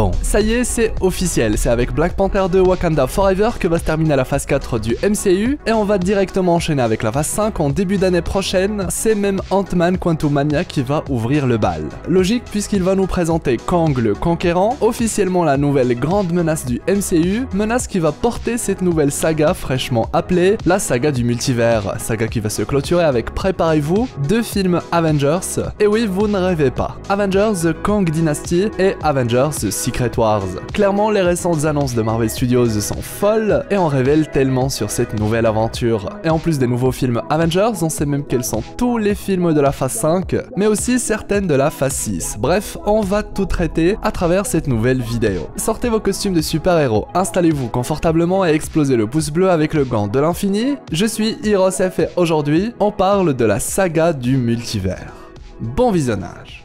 Bon, ça y est, c'est officiel, c'est avec Black Panther 2 Wakanda Forever que va se terminer la phase 4 du MCU, et on va directement enchaîner avec la phase 5 en début d'année prochaine. C'est même Ant-Man Quantumania qui va ouvrir le bal. Logique puisqu'il va nous présenter Kang le Conquérant, officiellement la nouvelle grande menace du MCU, menace qui va porter cette nouvelle saga fraîchement appelée la saga du multivers, saga qui va se clôturer avec, préparez-vous, 2 films Avengers, et oui, vous ne rêvez pas, Avengers The Kang Dynasty et Avengers The Secret Wars. Clairement, les récentes annonces de Marvel Studios sont folles, et on révèle tellement sur cette nouvelle aventure. Et en plus des nouveaux films Avengers, on sait même quels sont tous les films de la phase 5, mais aussi certaines de la phase 6. Bref, on va tout traiter à travers cette nouvelle vidéo. Sortez vos costumes de super-héros, installez-vous confortablement et explosez le pouce bleu avec le gant de l'infini. Je suis HeroesF et aujourd'hui, on parle de la saga du multivers. Bon visionnage.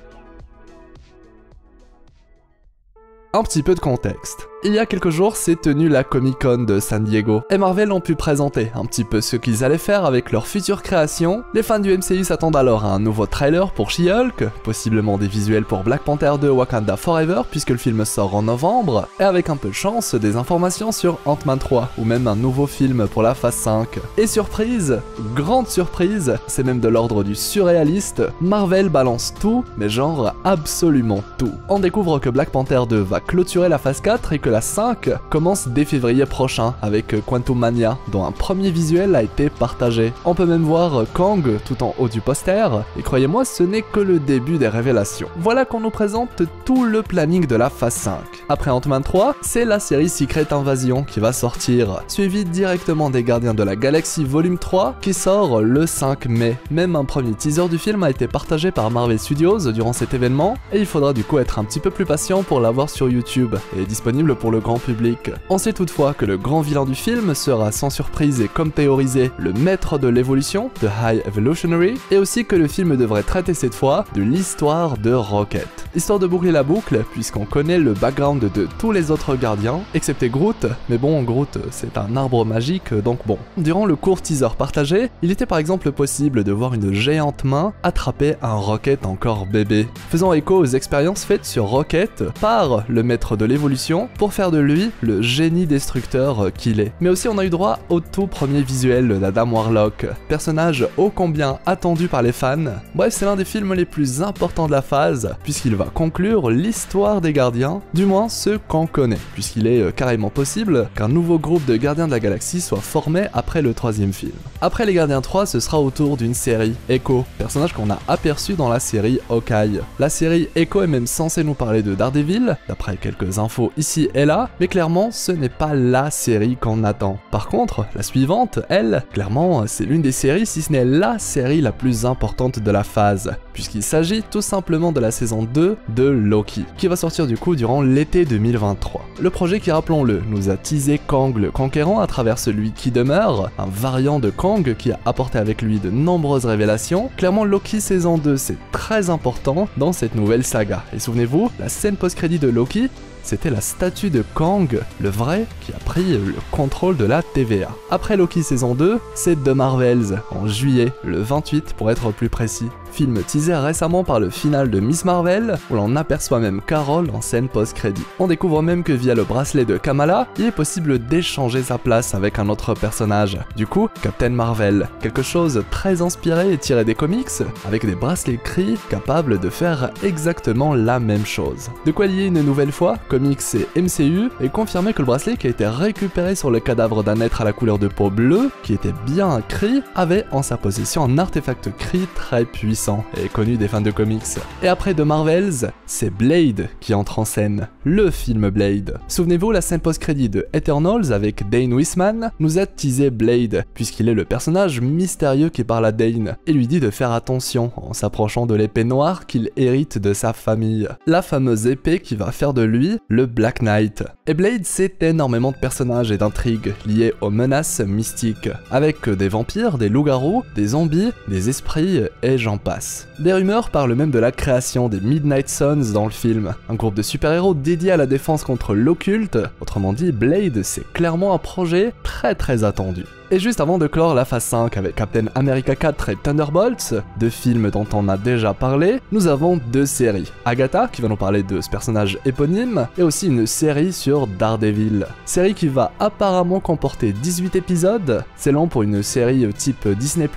Un petit peu de contexte. Il y a quelques jours s'est tenue la Comic-Con de San Diego, et Marvel ont pu présenter un petit peu ce qu'ils allaient faire avec leur future création. Les fans du MCU s'attendent alors à un nouveau trailer pour She-Hulk, possiblement des visuels pour Black Panther 2 Wakanda Forever puisque le film sort en novembre, et avec un peu de chance, des informations sur Ant-Man 3, ou même un nouveau film pour la phase 5. Et surprise, grande surprise, c'est même de l'ordre du surréaliste, Marvel balance tout, mais genre absolument tout. On découvre que Black Panther 2 va clôturer la phase 4 et que la 5 commence dès février prochain avec Quantumania, dont un premier visuel a été partagé. On peut même voir Kang tout en haut du poster, et croyez-moi, ce n'est que le début des révélations. Voilà qu'on nous présente tout le planning de la phase 5. Après Ant-Man 3, c'est la série Secret Invasion qui va sortir, suivie directement des Gardiens de la Galaxie volume 3 qui sort le 5 mai. Même un premier teaser du film a été partagé par Marvel Studios durant cet événement, et il faudra du coup être un petit peu plus patient pour l'avoir sur YouTube, et disponible pour le grand public. On sait toutefois que le grand vilain du film sera sans surprise et comme théorisé le maître de l'évolution, The High Evolutionary, et aussi que le film devrait traiter cette fois de l'histoire de Rocket. Histoire de boucler la boucle, puisqu'on connaît le background de tous les autres gardiens, excepté Groot, mais bon, Groot c'est un arbre magique, donc bon. Durant le court teaser partagé, il était par exemple possible de voir une géante main attraper un Rocket encore bébé, faisant écho aux expériences faites sur Rocket par le maître de l'évolution pour faire de lui le génie destructeur qu'il est. Mais aussi on a eu droit au tout premier visuel d'Adam Warlock, personnage ô combien attendu par les fans. Bref, c'est l'un des films les plus importants de la phase, puisqu'il va conclure l'histoire des gardiens, du moins ceux qu'on connaît, puisqu'il est carrément possible qu'un nouveau groupe de gardiens de la galaxie soit formé après le 3e film. Après les Gardiens 3, ce sera au tour d'une série, Echo, personnage qu'on a aperçu dans la série Hawkeye. La série Echo est même censée nous parler de Daredevil, d'après quelques infos ici et là, mais clairement ce n'est pas la série qu'on attend. Par contre, la suivante, elle, clairement c'est l'une des séries, si ce n'est la série la plus importante de la phase, puisqu'il s'agit tout simplement de la saison 2 de Loki, qui va sortir du coup durant l'été 2023. Le projet qui, rappelons-le, nous a teasé Kang le Conquérant à travers celui qui demeure, un variant de Kang qui a apporté avec lui de nombreuses révélations. Clairement Loki saison 2 c'est très important dans cette nouvelle saga, et souvenez-vous, la scène post-crédit de Loki, c'était la statue de Kang, le vrai, qui a pris le contrôle de la TVA. Après Loki saison 2, c'est The Marvels, en juillet, le 28 pour être plus précis. Film teasé récemment par le final de Miss Marvel, où l'on aperçoit même Carol en scène post-crédit. On découvre même que via le bracelet de Kamala, il est possible d'échanger sa place avec un autre personnage. Du coup, Captain Marvel, quelque chose très inspiré et tiré des comics, avec des bracelets Kree capables de faire exactement la même chose. De quoi lier une nouvelle fois comics et MCU, et confirmer que le bracelet qui a été récupéré sur le cadavre d'un être à la couleur de peau bleue, qui était bien un Kree, avait en sa possession un artefact Kree très puissant et connu des fans de comics. Et après The Marvels, c'est Blade qui entre en scène, le film Blade. Souvenez-vous, la scène post-crédit de Eternals avec Dane Wisman nous a teasé Blade, puisqu'il est le personnage mystérieux qui parle à Dane, et lui dit de faire attention en s'approchant de l'épée noire qu'il hérite de sa famille. La fameuse épée qui va faire de lui le Black Knight. Et Blade, c'est énormément de personnages et d'intrigues liés aux menaces mystiques, avec des vampires, des loups-garous, des zombies, des esprits et j'en passe. Des rumeurs parlent même de la création des Midnight Suns dans le film, un groupe de super-héros dédié à la défense contre l'occulte. Autrement dit, Blade, c'est clairement un projet très attendu. Et juste avant de clore la phase 5 avec Captain America 4 et Thunderbolts, deux films dont on a déjà parlé, nous avons deux séries. Agatha, qui va nous parler de ce personnage éponyme, et aussi une série sur Daredevil. Série qui va apparemment comporter 18 épisodes, c'est long pour une série type Disney+.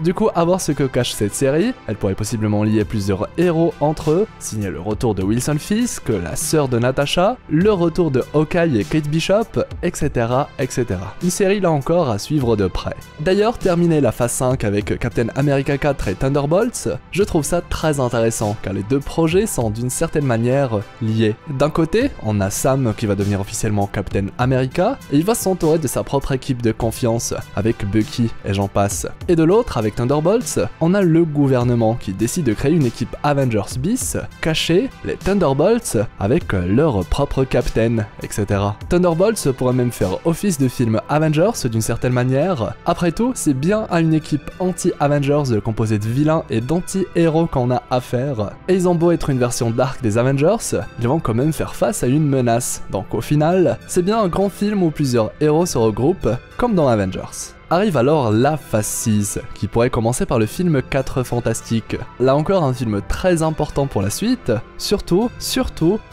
Du coup, à voir ce que cache cette série, elle pourrait possiblement lier plusieurs héros entre eux, signer le retour de Wilson Fisk, la sœur de Natasha, le retour de Hawkeye et Kate Bishop, etc. etc. Une série là encore à suivre de près. D'ailleurs, terminer la phase 5 avec Captain America 4 et Thunderbolts, je trouve ça très intéressant car les deux projets sont d'une certaine manière liés. D'un côté, on a Sam qui va devenir officiellement Captain America et il va s'entourer de sa propre équipe de confiance avec Bucky et j'en passe. Et de l'autre, avec Thunderbolts, on a le gouvernement qui décide de créer une équipe Avengers bis, cachée, les Thunderbolts, avec leur propre Captain, etc. Thunderbolts pourrait même faire office de film Avengers d'une certaine manière. Après tout, c'est bien à une équipe anti-Avengers composée de vilains et d'anti-héros qu'on a affaire. Et ils ont beau être une version dark des Avengers, ils vont quand même faire face à une menace. Donc au final, c'est bien un grand film où plusieurs héros se regroupent, comme dans Avengers. Arrive alors la phase 6, qui pourrait commencer par le film 4 Fantastiques. Là encore un film très important pour la suite, surtout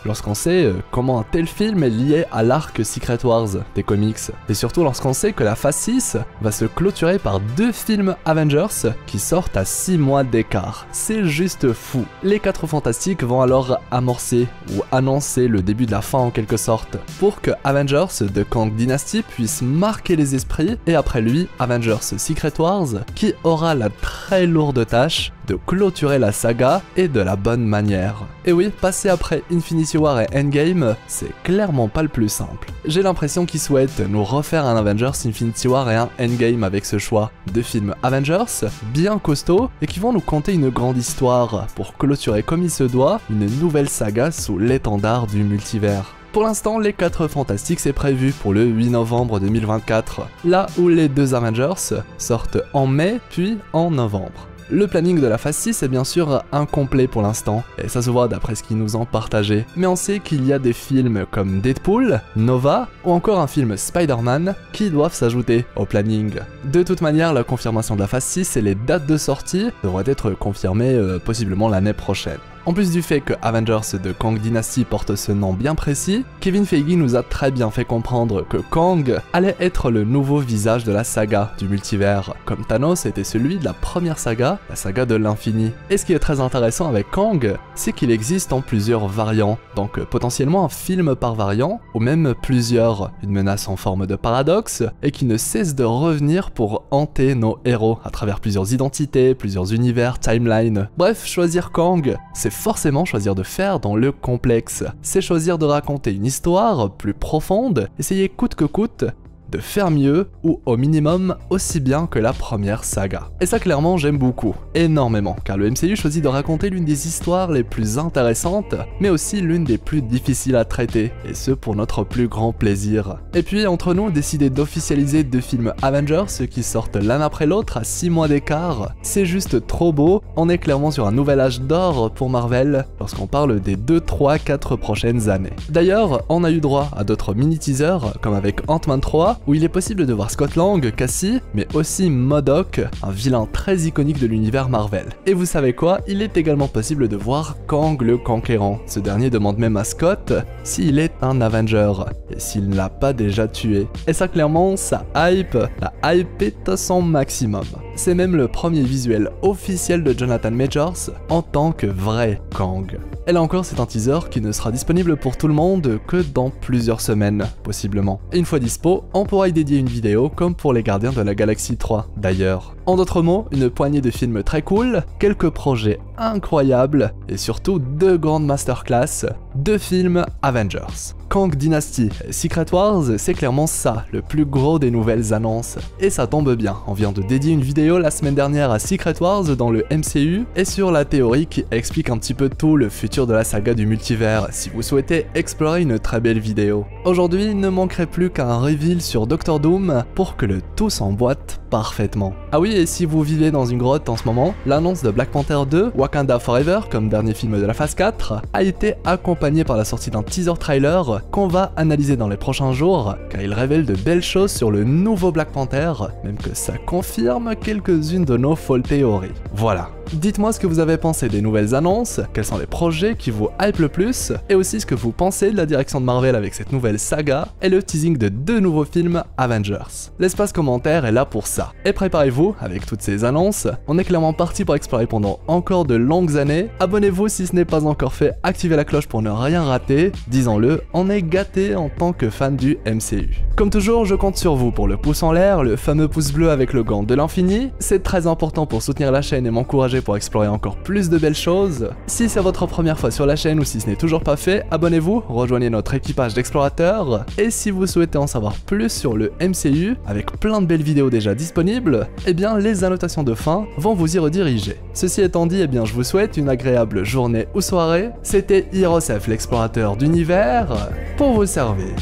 lorsqu'on sait comment un tel film est lié à l'arc Secret Wars des comics. Et surtout lorsqu'on sait que la phase 6 va se clôturer par deux films Avengers qui sortent à 6 mois d'écart. C'est juste fou. Les 4 Fantastiques vont alors amorcer ou annoncer le début de la fin en quelque sorte, pour que Avengers de Kang Dynasty puisse marquer les esprits et après lui Avengers Secret Wars, qui aura la très lourde tâche de clôturer la saga et de la bonne manière. Et oui, passer après Infinity War et Endgame, c'est clairement pas le plus simple. J'ai l'impression qu'ils souhaitent nous refaire un Avengers Infinity War et un Endgame avec ce choix. Deux films Avengers, bien costauds, et qui vont nous conter une grande histoire pour clôturer comme il se doit une nouvelle saga sous l'étendard du multivers. Pour l'instant, les 4 Fantastiques c'est prévu pour le 8 novembre 2024, là où les deux Avengers sortent en mai puis en novembre. Le planning de la phase 6 est bien sûr incomplet pour l'instant, et ça se voit d'après ce qu'ils nous ont partagé, mais on sait qu'il y a des films comme Deadpool, Nova, ou encore un film Spider-Man qui doivent s'ajouter au planning. De toute manière, la confirmation de la phase 6 et les dates de sortie devraient être confirmées possiblement l'année prochaine. En plus du fait que Avengers de Kang Dynasty porte ce nom bien précis, Kevin Feige nous a très bien fait comprendre que Kang allait être le nouveau visage de la saga du multivers, comme Thanos était celui de la première saga, la saga de l'infini. Et ce qui est très intéressant avec Kang, c'est qu'il existe en plusieurs variants, donc potentiellement un film par variant, ou même plusieurs, une menace en forme de paradoxe, et qui ne cesse de revenir pour hanter nos héros à travers plusieurs identités, plusieurs univers, timelines. Bref, choisir Kang, c'est forcément choisir de faire dans le complexe. C'est choisir de raconter une histoire plus profonde, essayer coûte que coûte de faire mieux, ou au minimum aussi bien que la première saga. Et ça clairement j'aime beaucoup, énormément, car le MCU choisit de raconter l'une des histoires les plus intéressantes, mais aussi l'une des plus difficiles à traiter, et ce pour notre plus grand plaisir. Et puis entre nous, décider d'officialiser deux films Avengers qui sortent l'un après l'autre à 6 mois d'écart, c'est juste trop beau, on est clairement sur un nouvel âge d'or pour Marvel, lorsqu'on parle des 2, 3, 4 prochaines années. D'ailleurs, on a eu droit à d'autres mini-teasers, comme avec Ant-Man 3, où il est possible de voir Scott Lang, Cassie, mais aussi MODOK, un vilain très iconique de l'univers Marvel. Et vous savez quoi, il est également possible de voir Kang le Conquérant. Ce dernier demande même à Scott s'il est un Avenger, et s'il ne l'a pas déjà tué. Et ça clairement, ça hype, la hype est à son maximum. C'est même le premier visuel officiel de Jonathan Majors en tant que vrai Kang. Et là encore, c'est un teaser qui ne sera disponible pour tout le monde que dans plusieurs semaines, possiblement. Et une fois dispo, on pourra y dédier une vidéo comme pour les Gardiens de la Galaxie 3, d'ailleurs. En d'autres mots, une poignée de films très cool, quelques projets incroyables, et surtout 2 grandes masterclass, 2 films Avengers. Kang Dynasty et Secret Wars, c'est clairement ça, le plus gros des nouvelles annonces. Et ça tombe bien, on vient de dédier une vidéo la semaine dernière à Secret Wars dans le MCU, et sur la théorie qui explique un petit peu tout le futur de la saga du multivers, si vous souhaitez explorer une très belle vidéo. Aujourd'hui, il ne manquerait plus qu'un reveal sur Doctor Doom pour que le tout s'emboîte parfaitement. Ah oui, et si vous vivez dans une grotte en ce moment, l'annonce de Black Panther 2, Wakanda Forever, comme dernier film de la phase 4, a été accompagné par la sortie d'un teaser trailer qu'on va analyser dans les prochains jours, car il révèle de belles choses sur le nouveau Black Panther, même que ça confirme quelques-unes de nos folles théories. Voilà. Dites-moi ce que vous avez pensé des nouvelles annonces, quels sont les projets qui vous hype le plus, et aussi ce que vous pensez de la direction de Marvel avec cette nouvelle saga, et le teasing de 2 nouveaux films Avengers. L'espace commentaire est là pour ça. Et préparez-vous, avec toutes ces annonces, on est clairement parti pour explorer pendant encore de longues années. Abonnez-vous si ce n'est pas encore fait, activez la cloche pour ne rien rater. Disons-le, on est gâté en tant que fan du MCU. Comme toujours, je compte sur vous pour le pouce en l'air, le fameux pouce bleu avec le gant de l'infini. C'est très important pour soutenir la chaîne et m'encourager pour explorer encore plus de belles choses. Si c'est votre première fois sur la chaîne ou si ce n'est toujours pas fait, abonnez-vous, rejoignez notre équipage d'explorateurs. Et si vous souhaitez en savoir plus sur le MCU, avec plein de belles vidéos déjà disponibles, eh bien les annotations de fin vont vous y rediriger. Ceci étant dit, eh bien je vous souhaite une agréable journée ou soirée. C'était Hirosef, l'explorateur d'univers, pour vous servir.